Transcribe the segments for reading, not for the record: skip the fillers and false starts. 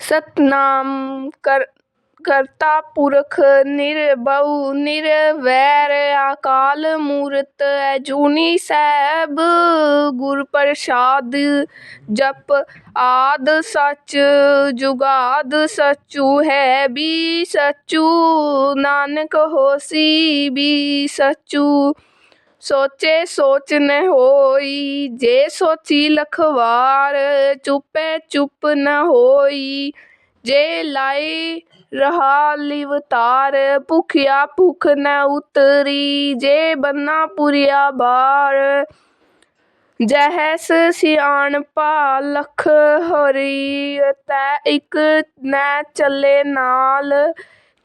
सतनाम करता पुरख निरभउ निरवैर अकाल मूरत अजूनी सैभ गुर प्रसाद जप आद सच जुगाद सचू है भी सचू नानक होसी भी सचू सोचे सोच न होई जे सोची लखवार चुपे चुप न होई जे लाई रहा लिवतार भुखिया भुख न उतरी जे बन्ना पुरिया बार जहस सियाणपा लख होरी तै इक न चले नाल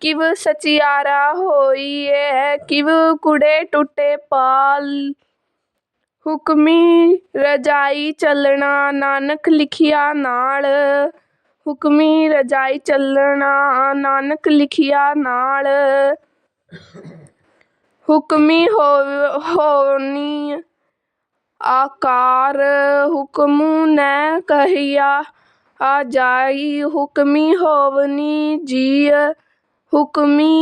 किव सचियारा होई है किव कुड़े टुटे पाल हुक्मी रजाई चलना नानक लिखिया नाल हुक्मी रजाई चलना नानक लिखिया नाल हुक्मी होनी आकार हुक्मू न कहिया जाई हुक्मी होवनी जीय हुक्मी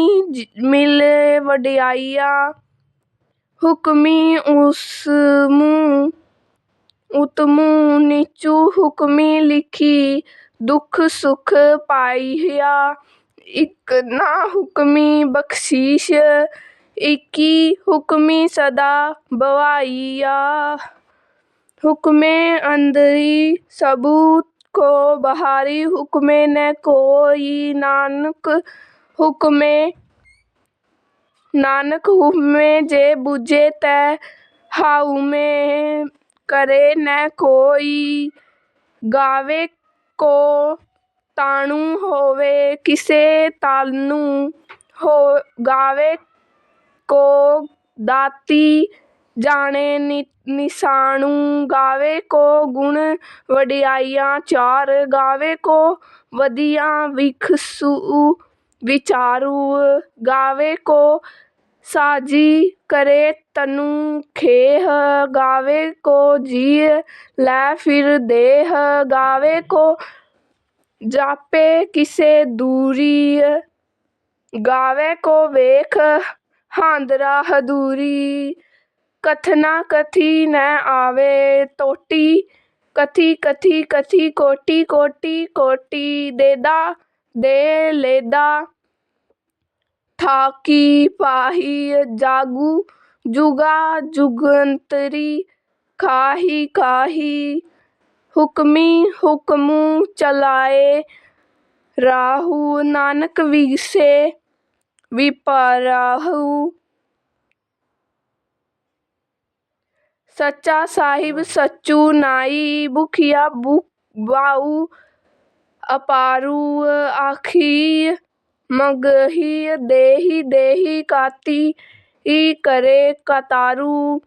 मिले वड्याइया हुक्मी उतमू नीचू हुक्मी लिखी दुख सुख पाइया इक ना हुक्मी बख्शीश इकी हुक्मी सदा बवाइया हुक्मे अंदरी सबू को बहारी हुक्मे न कोई नानक हुक्मे जे बुझे तै हाउमे करे न कोई गावे को ताणु होवे किसे तालनु हो गावे को दाती जाने निशाणु गावे को गुण वड्याइयां चार गावे को वधिया विखसू विचारू गावे को साजी करे तनु खेह गावे को जिय लै फिर देह गावे को जापे किसे दूरी गावे को वेख हांदरा हदूरी कथना कथी न आवे टोटी कथी कथी कथी कोटि कोटि कोटि देदा दे लेदा ठाकी पाही जागू जुगा जुगंतरी खाही खाही हुक्मी हुक्मू चलाए राहु नानक विसे विपराहु सच्चा साहिब सच्चू नाई भुखिया बाऊ अपारू आखी मगही देही देही काती करे कतारू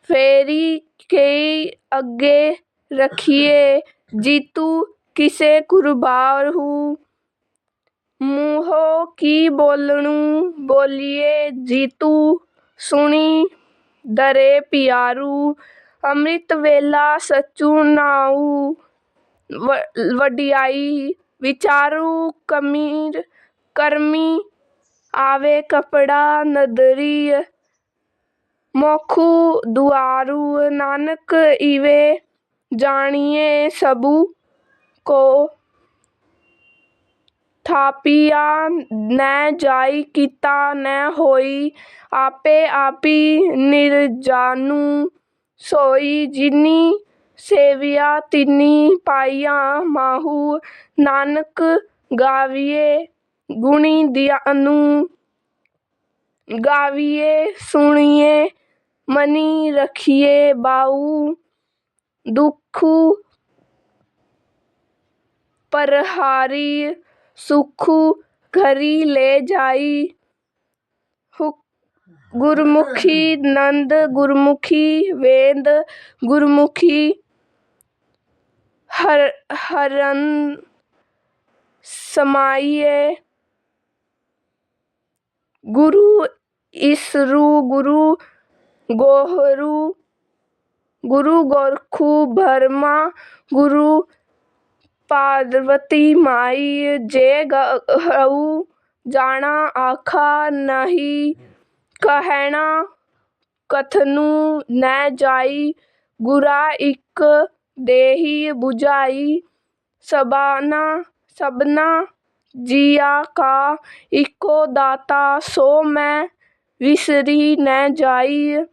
फेरी के अगे रखिए जीतू किसे कुर्बाहू मुँहो की बोलणू बोलिए जीतू सुनी डरे पियारू अमृत वेला सच्चू नाऊ वड्याई विचारू करमी आवे कपड़ा नदरी मोखू दुआरू नानक इवे जानिए सबू को थापिया न जाई किता न होई आपे आपी निर्जानु सोई जिनी सेविया तिनी पाइया माहू नानक गाविए गुणी दियानु गाविए सुनिए मनी रखिए बाऊ दुखू परहारी सुखू घरी ले जाई गुरमुखी नंद गुरमुखी वेद गुरमुखी हरन समाइए गुरु इसरू गुरु गोरखू भरमा गुरु पार्वती माई जे गऊ जाना आखा नहीं कहना कथनु न जाई गुरा इक देही बुझाई सबना जिया का इको दाता सो मैं विसरी न जाई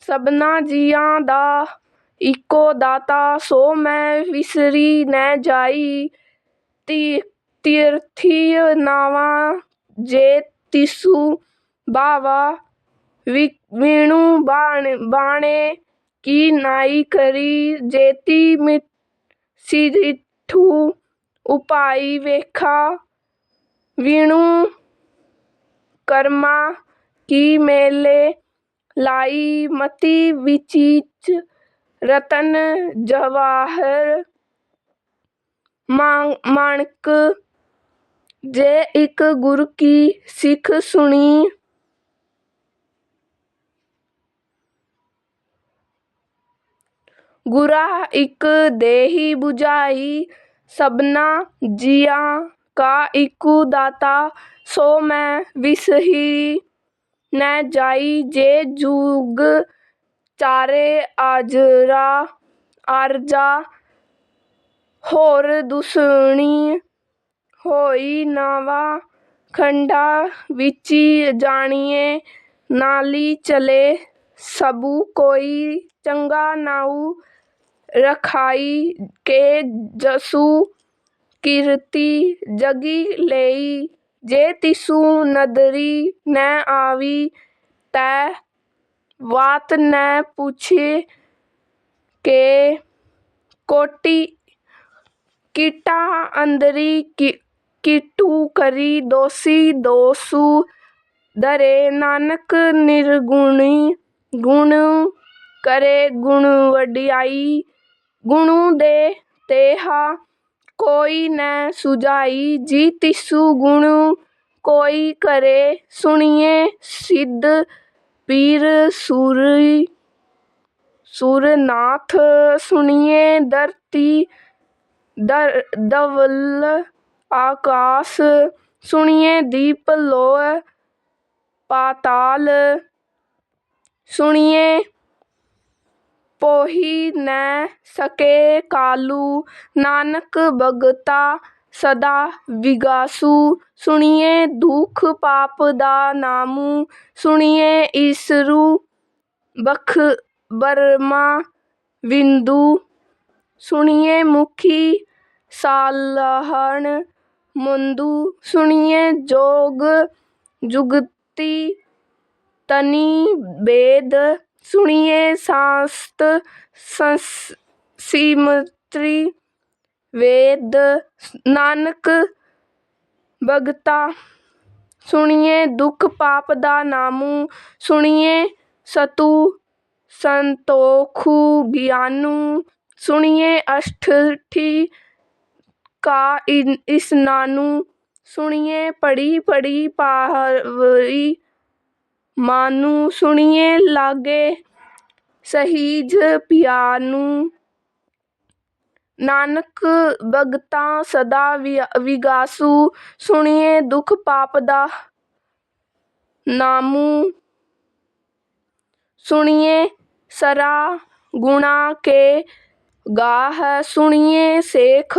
सबना जिया दा इको दाता सो मैं विसरी न जाई तीर्थी नावा जे तिसु बावा वीणु बाणे की नाई करी जेती सिरिठू उपाई वेखा वीणु कर्मा की मेले लाई मती विचिच रतन जवाहर माणक जे एक गुरु की सिख सुनी गुरा इक देही बुझाई सबना जिया का इकू दाता सो मैं विसही न जाई जे जुग चारे आरजा होर दुसणी होई नावा खंडा विची जानिए नाली चले सबू कोई चंगा नाऊ रखाई के जसू कीर्ति जगी लेई जे तिसु नदरी न आवी तै वात न पूछे के कोटि कीटा अंदरी कीटू करी दोषी दोसु धरे नानक निर्गुणी गुण करे गुण वडियाई गुणु दे तेहा कोई न सुझाई जी तिसु गुण कोई करे सुनिए सिद्ध पीर सुरनाथ सुनिए धरती धवल आकाश सुनिए दीप लोह पाताल सुनिए पोही न सके कालू नानक भगता सदा विगासु सुनिए दुख पाप दा नामू सुनिए ईसरू बख बर्मा विंदु सुनिए मुखी सालहन मुंदु सुनिए जोग जुगती तनी वेद सुनिए शास्त सिमत्री वेद नानक भगता सुनिए दुख पाप दा नामू सुनिए सतु संतोखु ज्ञानू सुनिए अष्ठी का स्नानु सुनिए पड़ी पड़ी पाहरी मानू सुनिए लागे सहीज पियानू नानक भगता सदा विगासु सुनिए दुख पाप दा नामू सुनिए सरा गुणा के गाह सुनिए शेख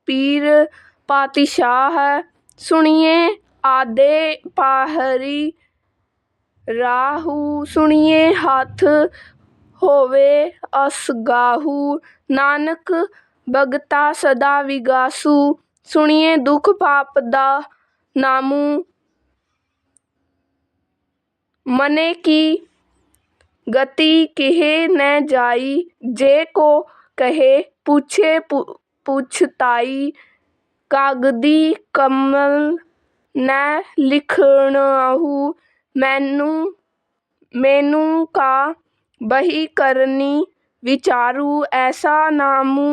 पीर पातिशाह सुनिए आदे पाहरी राहू सुनिए हाथ होवे असगाहू नानक भगता सदा विगासु सुनिए दुख पाप दा नामू मने की गति किहे न जाई जे को कहे पूछे पूछताई कागदी कमल न लिखणहु मैनू का बही करनी विचारू ऐसा नामू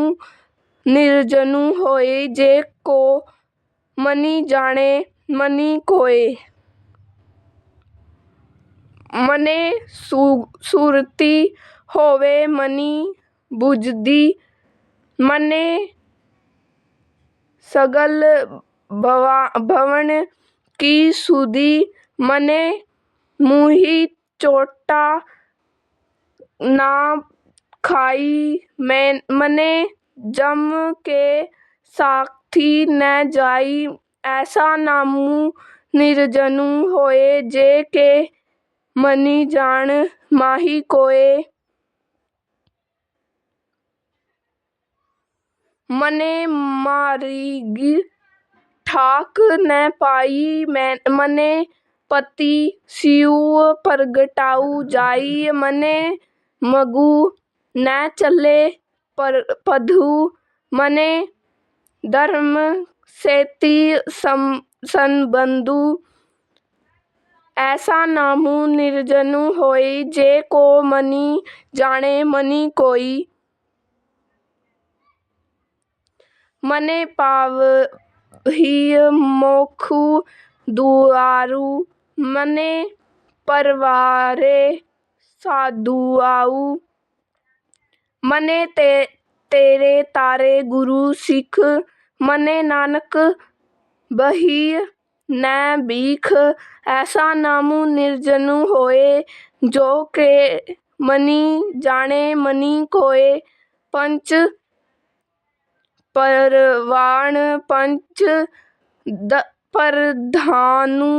निर्जनु होए जे को मनी जाने मनी कोय मने सुरती होवे मनी बुझदी मने सगल भवन की सुधी मने मुही चोटा ना खाई मने जम के साथी न जाई। ऐसा नामू निर्जनु होए जे के मनी जान माही कोय। मने मारिगी ठाक न पाई मने पति सिउ प्रगटाऊ जाई। मने मगु न चले पधु मने धर्म सेती संबंधु। ऐसा नामू निर्जनु होई जे को मनी जाने मनी कोई। मने पावही मोखु दुआरु मने परवारे साधुआऊ। मने तेरे तारे गुरु सिख मने नानक बही न भीख। ऐसा नामू निर्जनु होए जो के मनी जाने मनी कोय। पंच परवान पंच परधानु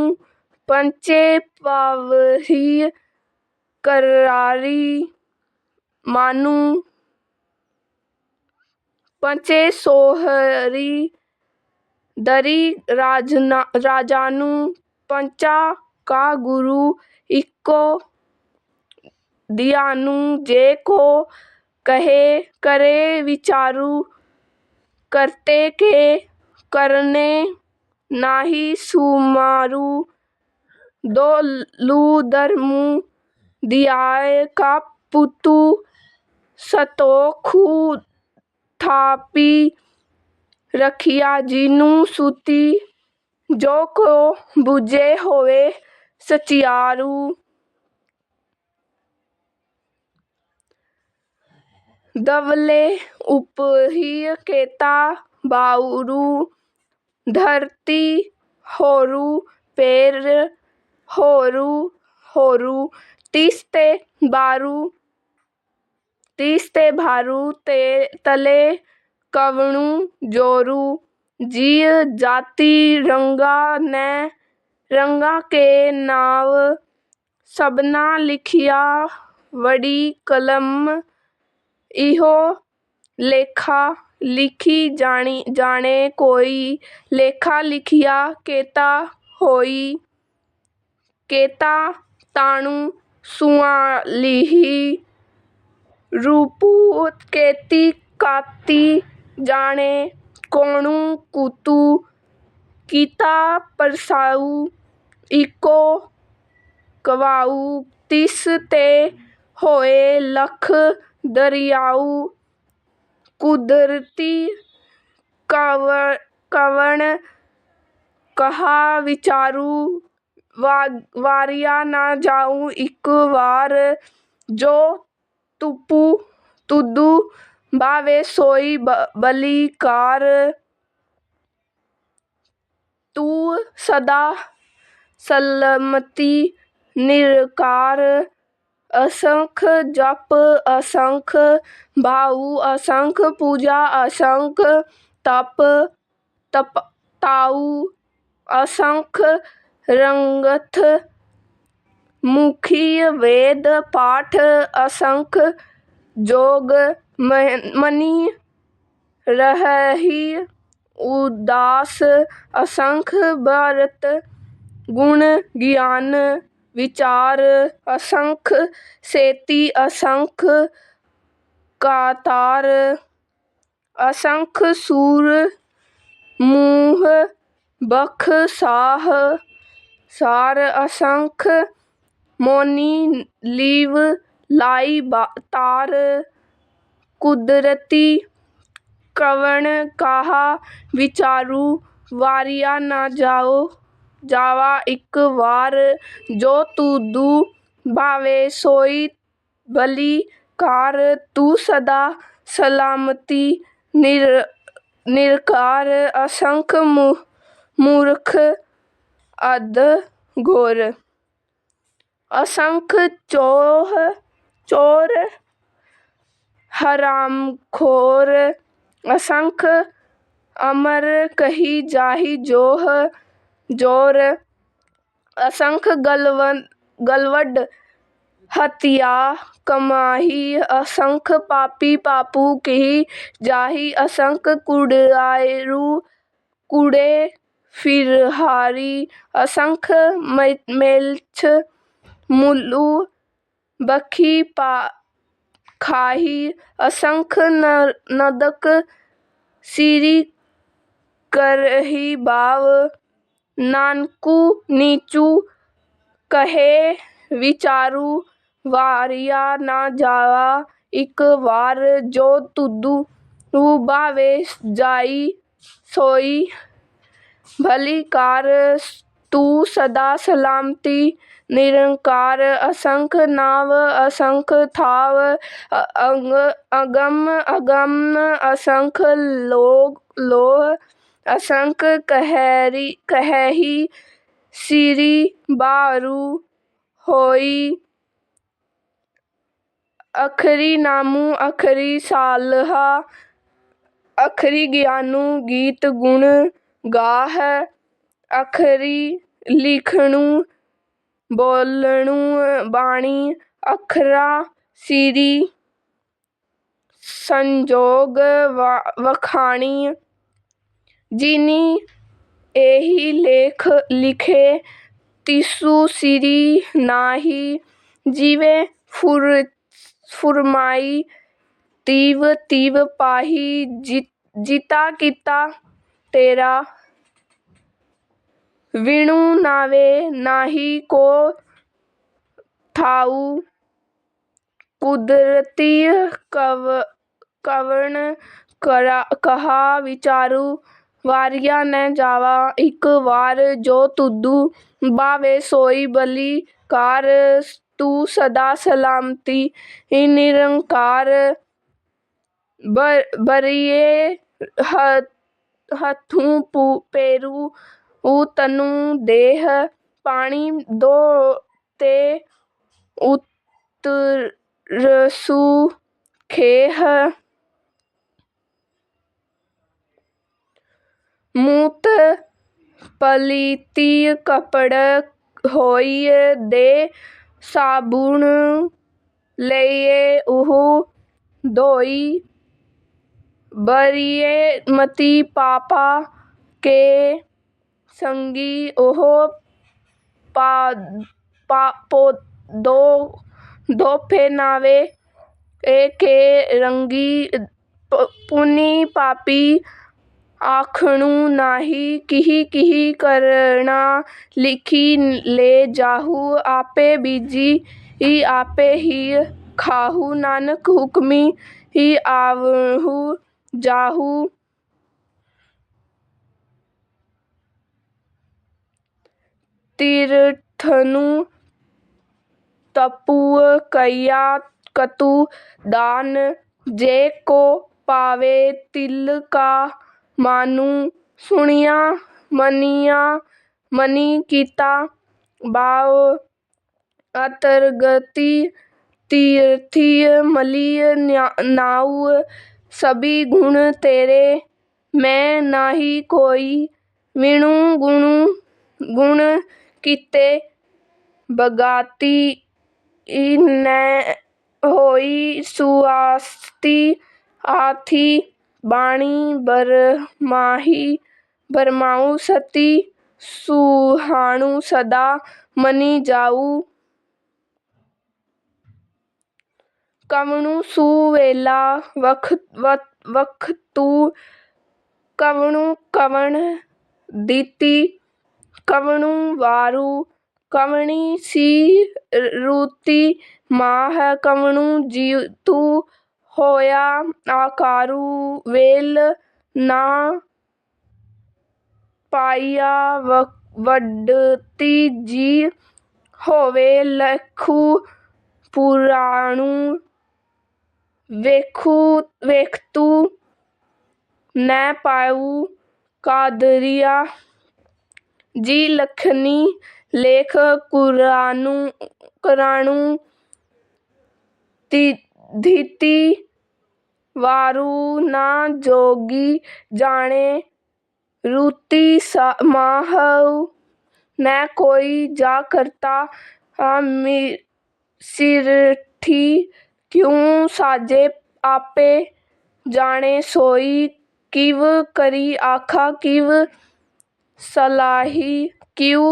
पंचे पावही करारी मानु। पंचे सोहरी दरी राजानु। पंचा का गुरु इको दियानु। जे को कहे करे विचारु करते के करने नाही सुमारु। दो लू धर्मु दियाए का पुतु सतोखु थापी रखिया जीनु सूती। जो को बुझे होवे सचियारु। दवले उपही केता बाउरु धरती होरु पेर होरु होरु। तीस ते भारू तले कवणु जोरू। जी जाति रंगा के नाव सबना लिखिया वडी कलम। इहो लेखा लिखी जाने कोई। लेखा लिखिया केता होई। केता ताणु सुआलिही रूपु केती काती जाने कोणु कुतु। कीता परसाऊ इको कवाऊ। तिस ते होए लख दरियाऊ। कुदरती कवण कहा विचारू। वारिया ना जाऊं इक वार। जो तुदु भावे सोई बलिकार। तू सदा सलमती निरकार। असंख जप असंख भाऊ असंख पूजा असंख ताऊ। असंख रंगथ मुखी वेद पाठ। असंख जोग मनी रहही उदास। असंख भरत गुण ज्ञान विचार। असंख सेती असंख कातार। असंख सूर मुँह बख सार। असंख मोनी लीव लाई तार। कुदरती कवण कहा विचारू। वारिया ना जावा इक वार। जो तुदु भावे सोई बलिकार। तू सदा सलामती ਨਿਰੰਕਾਰ ਅਸੰਖ ਮੂਰਖ ਅਧ ਘੋਰ। ਅਸੰਖ ਚੋਰ ਹਰਾਮਖੋਰ। ਅਸੰਖ ਅਮਰ ਕਹੀ ਜਾਹੀ ਜੋਰ। ਅਸੰਖ ਗਲਵਡ ਹਤਿਆ ਕਮਾਹੀ। ਅਸੰਖ ਪਾਪੀ ਪਾਪੂ ਕਹੀ ਜਾਹੀ। ਅਸੰਖ ਕੂੜਿਆਰੂ ਕੂੜੇ ਫਿਰਹਾਰੀ। ਅਸੰਖ ਮੇਲਛ ਮੁਲੂ ਬਖੀ ਖਾਹੀ। ਅਸੰਖ ਨਦਕ ਸਿਰੀ ਕਰਹੀ ਭਾਵ। ਨਾਨਕੂ ਨੀਚੂ ਕਹੇ ਵਿਚਾਰੂ। ਵਾਰਿਆ ਨਾ ਜਾਵਾ ਇਕ ਵਾਰ। ਜੋ ਤੁਧੁ ਭਾਵੇ ਜਾਈ ਸੋਈ ਭਲੀ ਕਾਰ। ਤੂੰ ਸਦਾ ਸਲਾਮਤੀ ਨਿਰੰਕਾਰ। ਅਸੰਖ ਨਾਵ ਅਸੰਖ ਥਾਵ। ਅਗਮ ਅਗਮ ਅਸੰਖ ਲੋਹ। ਅਸੰਖ ਕਹਹਿ ਸਿਰੀ ਬਾਰੂ ਹੋਈ। ਅਖਰੀ ਨਾਮੁ ਅਖਰੀ ਸਾਲਹਾ। ਅਖਰੀ ਗਿਆਨੁ ਗੀਤ ਗੁਣ ਗਾਹ। ਅਖਰੀ ਲਿਖਣੁ ਬੋਲਣੁ ਬਾਣੀ। ਅਖਰਾ ਸਿਰੀ ਸੰਜੋਗ ਵਖਾਣੀ। ਜਿਨੀ ਏਹੀ ਲੇਖ ਲਿਖੇ ਤਿਸੁ ਸਿਰੀ ਨਾਹੀ। ਜਿਵੇਂ ਫੁਰਮਾਈ ਤਿਵ ਤਿਵ ਪਾਹੀ। ਜਿਤਾ ਕੀਤਾ ਤੇਰਾ ਵਿਣੁ ਨਾਵੇਂ ਨਾਹੀ ਕੋ ਥਾਉ। ਕੁਦਰਤੀ ਕਵਣ ਕਹਾ ਵਿਚਾਰੂ। ਵਾਰਿਆ ਨ ਜਾਵਾ ਇਕ ਵਾਰ। ਜੋ ਤੁਧੁ ਭਾਵੇ ਸੋਈ ਭਲੀ ਕਾਰ। ਤੂੰ ਸਦਾ ਸਲਾਮਤੀ ਨਿਰੰਕਾਰ। ਬਰੀਐ ਹੱਥੁ ਪੈਰੂ ਤਨੁ ਦੇਹ। ਪਾਣੀ ਦੋ ਤੇ ਉਤਰਸੁ ਖੇਹ। ਮੂਤ ਪਲੀਤੀ ਕਪੜ ਹੋਈ। ਦੇ ਸਾਬੁਨ ਲਈਐ ਉਹ ਧੋਈ। ਬਰੀਐ ਮਤੀ ਪਾਪਾ ਕੇ ਸੰਗੀ। ਉਹ ਦੋਫੇ ਨਾਵੇਂ ਕੇ ਰੰਗੀ। ਪੁਨੀ ਪਾਪੀ ਆਖਣੁ ਨਾਹੀ। ਕਿਹੀ ਕਿਹੀ ਕਰਣਾ ਲਿਖੀ ਲੈ ਜਾਹੂ। ਆਪੇ ਬੀਜੀ ਆਪੇ ਹੀ ਖਾਹੂ। ਨਾਨਕ ਹੁਕਮੀ ਆਵਹੂ ਜਾਹੂ। ਤੀਰਥਨੁ ਤਪੁ ਕਈਆ ਕਤੁ ਦਾਨ। ਜੇ ਕੋ ਪਾਵੇ ਤਿਲ ਕਾ ਮਾਨੁ। ਸੁਣਿਆ ਮਨੀ ਕੀਤਾ ਭਾਉ। ਅਤਰਗਤੀ ਤੀਰਥੀ ਮਲੀ ਨਾਉ। ਸਭੀ ਗੁਣ ਤੇਰੇ ਮੈਂ ਨਾਹੀ ਕੋਈ। ਵਿਣੁ ਗੁਣ ਕੀਤੇ ਬਗਾਤੀ ਨ ਹੋਈ। ਸੁਆਸਤੀ ਆਥੀ ਬਾਣੀ ਭਰਮਾਉ। ਸਤੀ ਸੁਹਾਣੁ ਸਦਾ ਮਨੀ ਜਾਉ। ਕਵਣੁ ਸੂ ਵੇਲਾ ਵਖਤੁ। ਕਵਣੁ ਕਵਣ ਦੀਤੀ। ਕਵਣੁ ਵਾਰੂ ਕਵਣੀ ਸੀ ਰੁਤੀ ਮਾਹ। ਕਵਣੁ ਜੀਤੁ ਹੋਆ ਆਕਾਰੂ। ਵੇਲ ਨਾ ਪਾਈਆ ਵਡਤੀ ਜੀ ਹੋਵੇ। ਲਖੁ ਪੁਰਾਣੁ ਵੇਖਤੁ ਨੈ ਪਾਉ ਕਾਦਰੀਆ। ਜੀ ਲਖਨੀ ਲੇਖ ਕੁਰਾਨੁ ਧੀਤੀ ਵਾਰੂ ਨਾ ਜੋਗੀ ਜਾਣੈ ਰੁਤੀ ਮਾਹਉ। ਨੈ ਕੋਈ ਜਾ ਕਰਤਾ ਸਿਰਠੀ ਕਿਉ ਸਾਜੇ ਆਪੇ ਜਾਣੈ ਸੋਈ। ਕਿਵ ਕਰੀ ਆਖਾ ਕਿਵ ਸਲਾਹੀ ਕਿਉ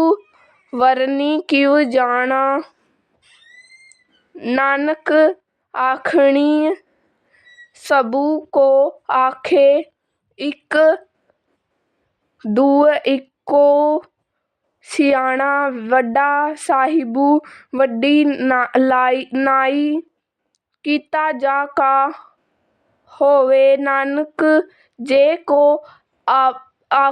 ਵਰਨੀ ਕਿਵ ਜਾਣਾ। ਨਾਨਕ ਆਖਣੀ ਸਭੁ ਕੋ ਆਖੈ ਇਕ ਦੁਇ ਏਕੋ ਸਿਆਣਾ। ਵੱਡਾ ਸਾਹਿਬੁ ਵੱਡੀ ਨਾਈ ਕੀਤਾ ਜਾ ਕਾ ਹੋਵੈ। ਨਾਨਕ ਜੇ ਕੋ ਆਪੈ